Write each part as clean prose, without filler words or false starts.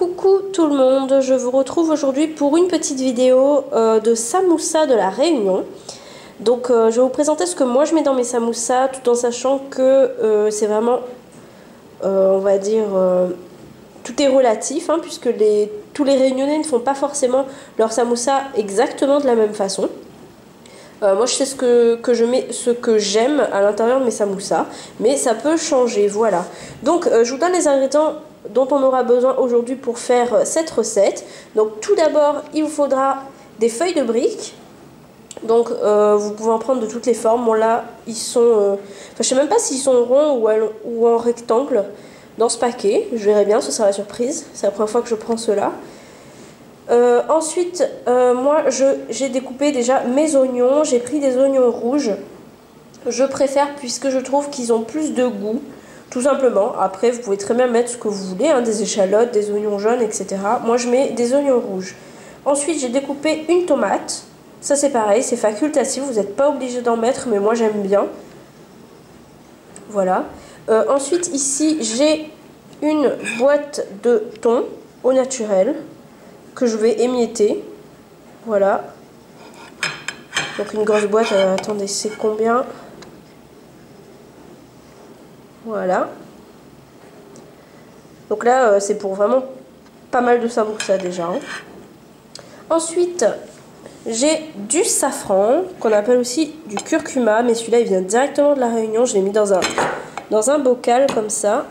Coucou tout le monde, je vous retrouve aujourd'hui pour une petite vidéo de samoussas de la Réunion. Donc je vais vous présenter ce que moi je mets dans mes samoussas tout en sachant que c'est vraiment, on va dire, tout est relatif hein, puisque tous les Réunionnais ne font pas forcément leur samoussa exactement de la même façon. Moi je sais ce que je mets, ce que j'aime à l'intérieur de mes samoussas, mais ça peut changer, voilà. Donc je vous donne les ingrédients dont on aura besoin aujourd'hui pour faire cette recette. Donc tout d'abord il vous faudra des feuilles de briques. Donc vous pouvez en prendre de toutes les formes. Bon là ils sont, je sais même pas s'ils sont ronds ou en rectangle dans ce paquet. Je verrai bien, ce sera la surprise. C'est la première fois que je prends cela. Ensuite, moi j'ai découpé déjà mes oignons, j'ai pris des oignons rouges. Je préfère puisque je trouve qu'ils ont plus de goût, tout simplement. Après, vous pouvez très bien mettre ce que vous voulez, hein, des échalotes, des oignons jaunes, etc. Moi je mets des oignons rouges. Ensuite, j'ai découpé une tomate. Ça c'est pareil, c'est facultatif, vous n'êtes pas obligé d'en mettre, mais moi j'aime bien. Voilà. Ensuite, ici, j'ai une boîte de thon au naturel que je vais émietter. Voilà. Donc une grosse boîte, attendez, c'est combien? Voilà. Donc là, c'est pour vraiment pas mal de samoussas déjà. Hein. Ensuite, j'ai du safran, qu'on appelle aussi du curcuma, mais celui-là, il vient directement de la Réunion. Je l'ai mis dans un bocal comme ça.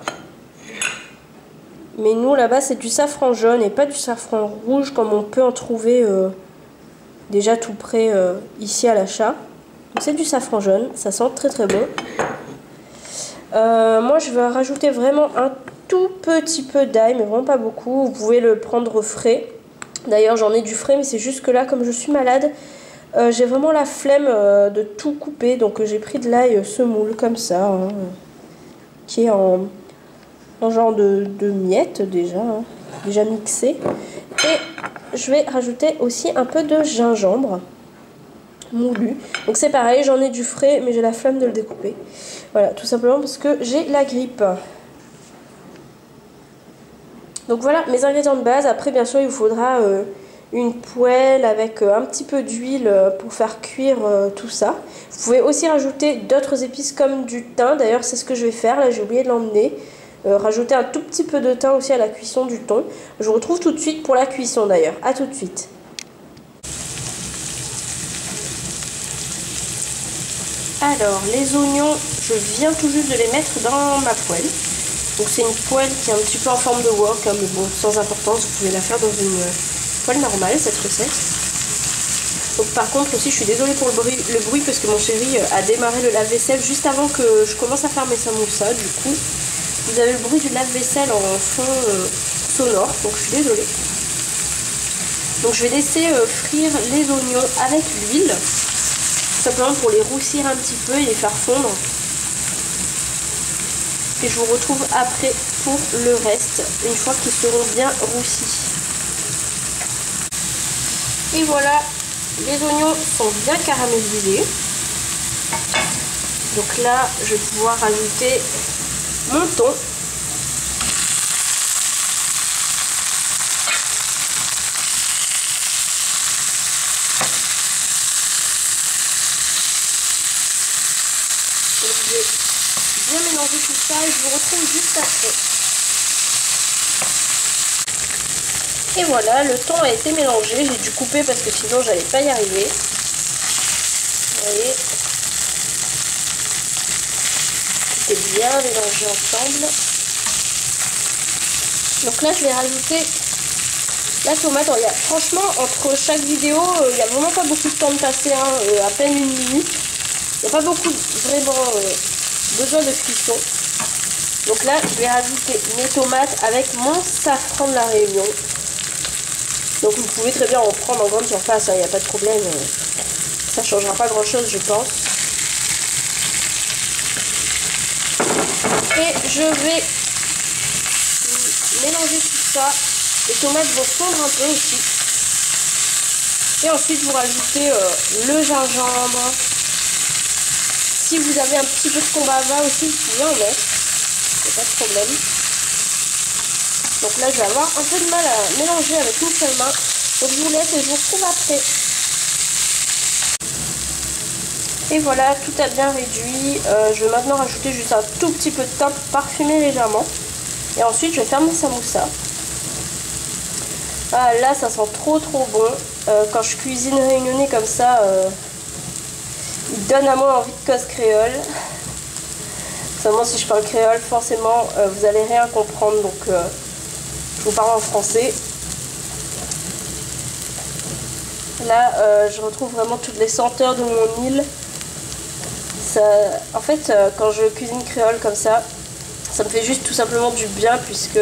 Mais nous, là-bas, c'est du safran jaune et pas du safran rouge, comme on peut en trouver déjà tout près ici à l'achat. Donc c'est du safran jaune, ça sent très très bon. Moi, je vais rajouter vraiment un tout petit peu d'ail, mais vraiment pas beaucoup. Vous pouvez le prendre frais. D'ailleurs, j'en ai du frais, mais c'est juste que là, comme je suis malade, j'ai vraiment la flemme de tout couper. Donc j'ai pris de l'ail semoule comme ça, hein, qui est en genre de miettes déjà, hein, déjà mixé. Et je vais rajouter aussi un peu de gingembre moulu. Donc c'est pareil, j'en ai du frais, mais j'ai la flemme de le découper. Voilà, tout simplement parce que j'ai la grippe. Donc voilà mes ingrédients de base. Après, bien sûr, il vous faudra une poêle avec un petit peu d'huile pour faire cuire tout ça. Vous pouvez aussi rajouter d'autres épices comme du thym. D'ailleurs, c'est ce que je vais faire. Là, j'ai oublié de l'emmener. Rajouter un tout petit peu de thym aussi à la cuisson du thon. Je vous retrouve tout de suite pour la cuisson d'ailleurs. A tout de suite. Alors, les oignons, je viens tout juste de les mettre dans ma poêle. Donc c'est une poêle qui est un petit peu en forme de wok, hein, mais bon, sans importance, vous pouvez la faire dans une poêle normale, cette recette. Donc par contre aussi, je suis désolée pour le bruit parce que mon chéri a démarré le lave-vaisselle juste avant que je commence à faire mes samoussas. Du coup, vous avez le bruit du lave-vaisselle en fond sonore, donc je suis désolée. Donc je vais laisser frire les oignons avec l'huile, simplement pour les roussir un petit peu et les faire fondre. Et je vous retrouve après pour le reste, une fois qu'ils seront bien roussis. Et voilà, les oignons sont bien caramélisés. Donc là, je vais pouvoir rajouter mon thon. Donc je vais bien mélanger tout ça et je vous retrouve juste après. Et voilà, le thon a été mélangé. J'ai dû couper parce que sinon j'allais pas y arriver. Vous voyez, tout est bien mélangé ensemble. Donc là je vais rajouter la tomate. Alors, franchement, entre chaque vidéo, il n'y a vraiment pas beaucoup de temps de passer, hein, à peine une minute. Il n'y a pas beaucoup vraiment besoin de cuisson. Donc là, je vais rajouter mes tomates avec mon safran de la Réunion. Donc vous pouvez très bien en prendre en grande surface, il n'y a pas de problème. Ça ne changera pas grand chose, je pense. Et je vais mélanger tout ça. Les tomates vont fondre un peu aussi. Et ensuite, vous rajoutez le gingembre. Si vous avez un petit peu de combava aussi, vous pouvez en mettre. Il n'y a pas de problème. Donc là, je vais avoir un peu de mal à mélanger avec une seule main. Donc je vous laisse et je vous retrouve après. Et voilà, tout a bien réduit. Je vais maintenant rajouter juste un tout petit peu de thym pour parfumer légèrement. Et ensuite, je vais faire mes samoussas. Ah, là, ça sent trop bon. Quand je cuisine réunionnais comme ça, il donne à moi envie de cause créole. Seulement si je parle créole, forcément, vous allez rien comprendre. Donc, je vous parle en français. Là, je retrouve vraiment toutes les senteurs de mon île. Ça, en fait, quand je cuisine créole comme ça me fait juste tout simplement du bien puisque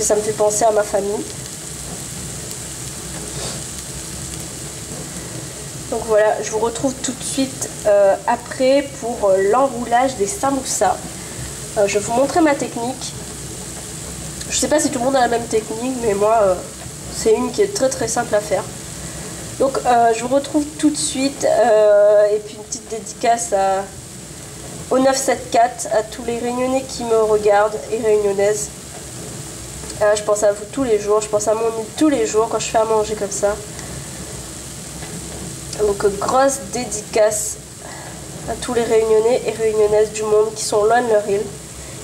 ça me fait penser à ma famille. Donc voilà, je vous retrouve tout de suite après pour l'enroulage des samoussas. Je vais vous montrer ma technique. Je sais pas si tout le monde a la même technique, mais moi, c'est une qui est très simple à faire. Donc je vous retrouve tout de suite et puis une petite dédicace au 974, à tous les Réunionnais qui me regardent et Réunionnaises. Je pense à vous tous les jours, je pense à mon île tous les jours quand je fais à manger comme ça. Donc grosse dédicace à tous les Réunionnais et Réunionnaises du monde qui sont loin de leur île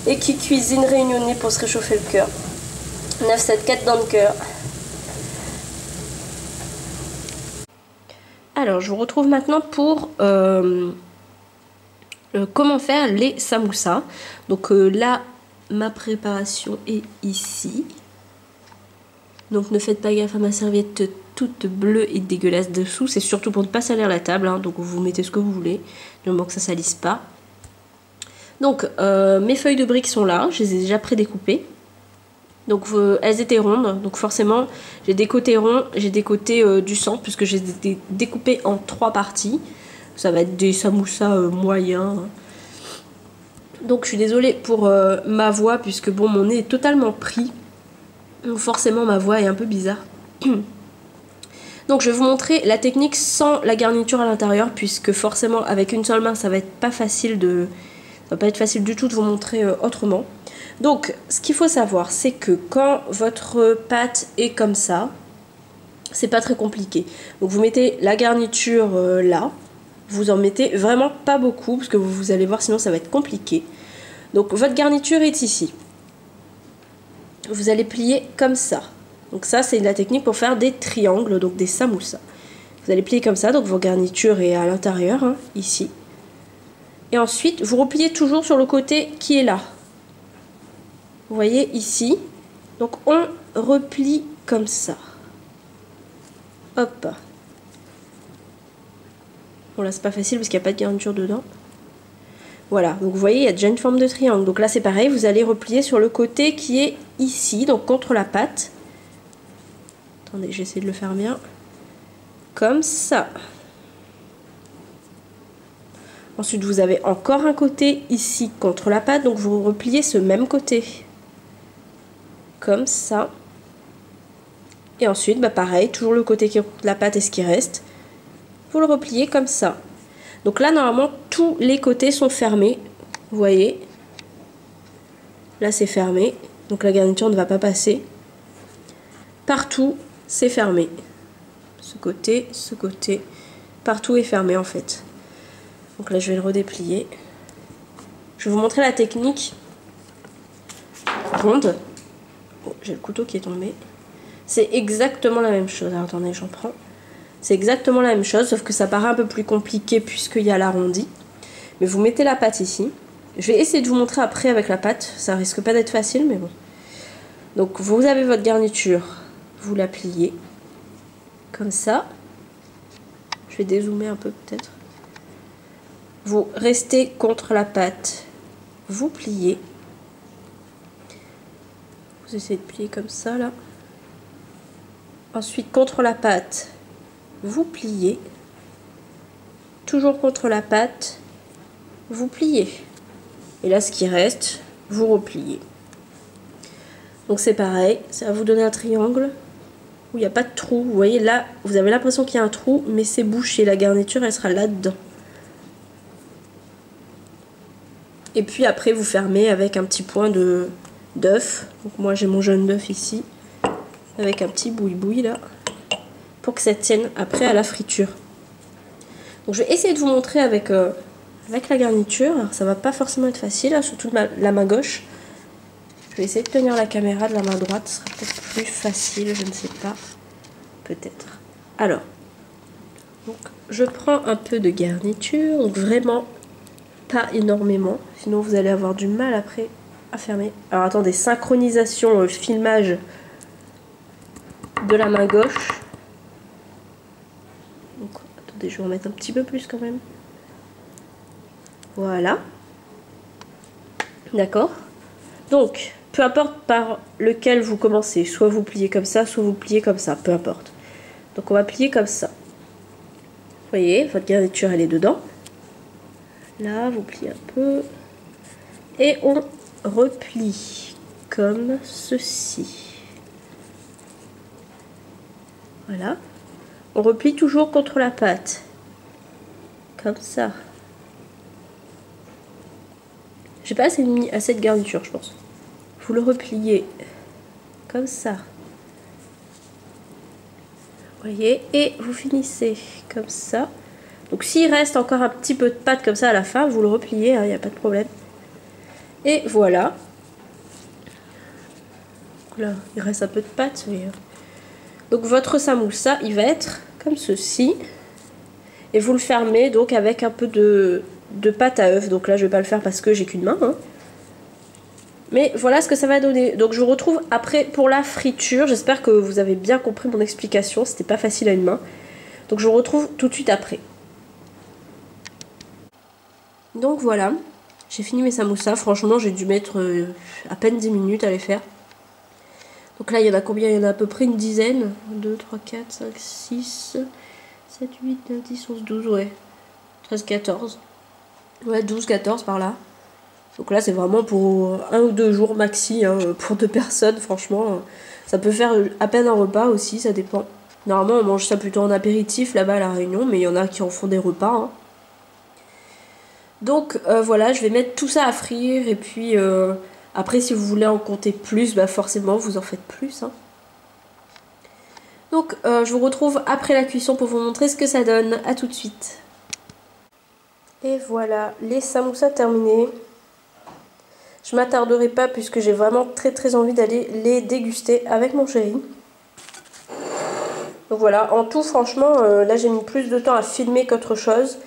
et qui cuisinent réunionnais pour se réchauffer le cœur. 974 dans le cœur. Alors je vous retrouve maintenant pour comment faire les samoussas. Donc là ma préparation est ici. Donc ne faites pas gaffe à ma serviette toute bleue et dégueulasse dessous. C'est surtout pour ne pas salir la table, hein. Donc vous mettez ce que vous voulez, du moment que ça salisse pas. Donc mes feuilles de briques sont là, je les ai déjà prédécoupées. Donc elles étaient rondes, donc forcément j'ai des côtés ronds, j'ai des côtés du centre, puisque j'ai découpé en 3 parties. Ça va être des samoussas moyens. Donc je suis désolée pour ma voix, puisque bon, mon nez est totalement pris. Donc forcément ma voix est un peu bizarre. Donc je vais vous montrer la technique sans la garniture à l'intérieur, puisque forcément avec une seule main ça va pas être facile du tout de vous montrer autrement. Donc ce qu'il faut savoir, c'est que quand votre pâte est comme ça, c'est pas très compliqué. Donc vous mettez la garniture là, vous en mettez vraiment pas beaucoup, parce que vous allez voir sinon ça va être compliqué. Donc votre garniture est ici. Vous allez plier comme ça. Donc ça c'est la technique pour faire des triangles, donc des samoussas. Vous allez plier comme ça, donc votre garniture est à l'intérieur, hein, ici. Et ensuite vous repliez toujours sur le côté qui est là. Vous voyez ici. Donc on replie comme ça. Hop. Bon là c'est pas facile parce qu'il n'y a pas de garniture dedans. Voilà, donc vous voyez il y a déjà une forme de triangle. Donc là c'est pareil, vous allez replier sur le côté qui est ici, donc contre la pâte. Attendez, j'essaie de le faire bien. Comme ça. Ensuite vous avez encore un côté ici contre la pâte, donc vous repliez ce même côté. Comme ça. Et ensuite, bah pareil, toujours le côté qui est contre la pâte et ce qui reste. Vous le repliez comme ça. Donc là, normalement, tous les côtés sont fermés. Vous voyez. Là, c'est fermé. Donc la garniture ne va pas passer. Partout, c'est fermé. Ce côté, partout est fermé en fait. Donc là, je vais le redéplier. Je vais vous montrer la technique ronde. Oh, j'ai le couteau qui est tombé. C'est exactement la même chose. Alors, attendez, j'en prends. C'est exactement la même chose, sauf que ça paraît un peu plus compliqué puisqu'il y a l'arrondi. Mais vous mettez la pâte ici. Je vais essayer de vous montrer après avec la pâte. Ça risque pas d'être facile, mais bon. Donc, vous avez votre garniture. Vous la pliez. Comme ça. Je vais dézoomer un peu peut-être. Vous restez contre la pâte. Vous pliez. Vous essayez de plier comme ça, là. Ensuite, contre la pâte, vous pliez. Toujours contre la pâte, vous pliez. Et là, ce qui reste, vous repliez. Donc c'est pareil, ça va vous donner un triangle où il n'y a pas de trou. Vous voyez, là, vous avez l'impression qu'il y a un trou, mais c'est bouché. La garniture, elle sera là-dedans. Et puis après, vous fermez avec un petit point de d'œuf. Donc moi j'ai mon jaune d'œuf ici, avec un petit boui-boui là, pour que ça tienne après à la friture. Donc je vais essayer de vous montrer avec la garniture. Alors ça va pas forcément être facile, hein, surtout la main gauche. Je vais essayer de tenir la caméra de la main droite, ce sera peut-être plus facile, je ne sais pas. Peut-être. Alors, donc, je prends un peu de garniture, donc vraiment pas énormément, sinon vous allez avoir du mal après à fermer. Alors attendez, synchronisation, filmage de la main gauche. Donc, attendez, je vais en mettre un petit peu plus quand même. Voilà. D'accord. Donc, peu importe par lequel vous commencez, soit vous pliez comme ça, soit vous pliez comme ça, peu importe. Donc on va plier comme ça. Vous voyez, votre garniture elle est dedans. Là, vous pliez un peu. Et on replie comme ceci. Voilà. On replie toujours contre la pâte. Comme ça. J'ai pas assez de garniture, je pense. Vous le repliez comme ça. Vous voyez, et vous finissez comme ça. Donc s'il reste encore un petit peu de pâte comme ça à la fin, vous le repliez, il n'y a pas de problème. Et voilà. Donc là, il reste un peu de pâte. Mais... Donc votre samoussa, il va être comme ceci. Et vous le fermez donc avec un peu de pâte à œuf. Donc là, je vais pas le faire parce que j'ai qu'une main. Hein. Mais voilà ce que ça va donner. Donc je vous retrouve après pour la friture. J'espère que vous avez bien compris mon explication. C'était pas facile à une main. Donc je vous retrouve tout de suite après. Donc voilà. J'ai fini mes samoussas. Franchement, j'ai dû mettre à peine 10 minutes à les faire. Donc là, il y en a combien? Il y en a à peu près une dizaine. 1, 2, 3, 4, 5, 6, 7, 8, 9, 10, 11, 12, ouais. 13, 14. Ouais, 12, 14 par là. Donc là, c'est vraiment pour 1 ou 2 jours maxi, hein, pour 2 personnes, franchement. Ça peut faire à peine un repas aussi, ça dépend. Normalement, on mange ça plutôt en apéritif là-bas à La Réunion, mais il y en a qui en font des repas. Hein. Donc voilà, je vais mettre tout ça à frire, et puis après, si vous voulez en compter plus, bah forcément, vous en faites plus. Hein. Donc je vous retrouve après la cuisson pour vous montrer ce que ça donne. A tout de suite. Et voilà, les samoussas terminés. Je m'attarderai pas puisque j'ai vraiment très envie d'aller les déguster avec mon chéri. Donc voilà, en tout franchement, là j'ai mis plus de temps à filmer qu'autre chose.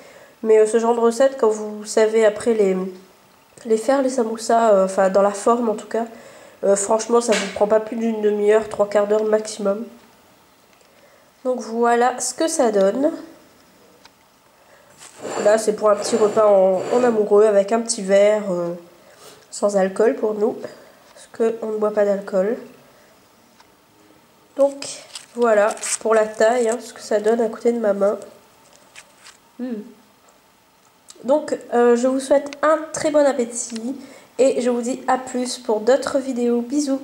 Mais ce genre de recette, quand vous savez après les faire, les samoussas, enfin dans la forme en tout cas, franchement ça vous prend pas plus d'une demi-heure, 3/4 d'heure maximum. Donc voilà ce que ça donne. Là c'est pour un petit repas en amoureux avec un petit verre... sans alcool pour nous, parce qu'on ne boit pas d'alcool. Donc voilà pour la taille, hein, ce que ça donne à côté de ma main. Donc je vous souhaite un très bon appétit et je vous dis à plus pour d'autres vidéos. Bisous.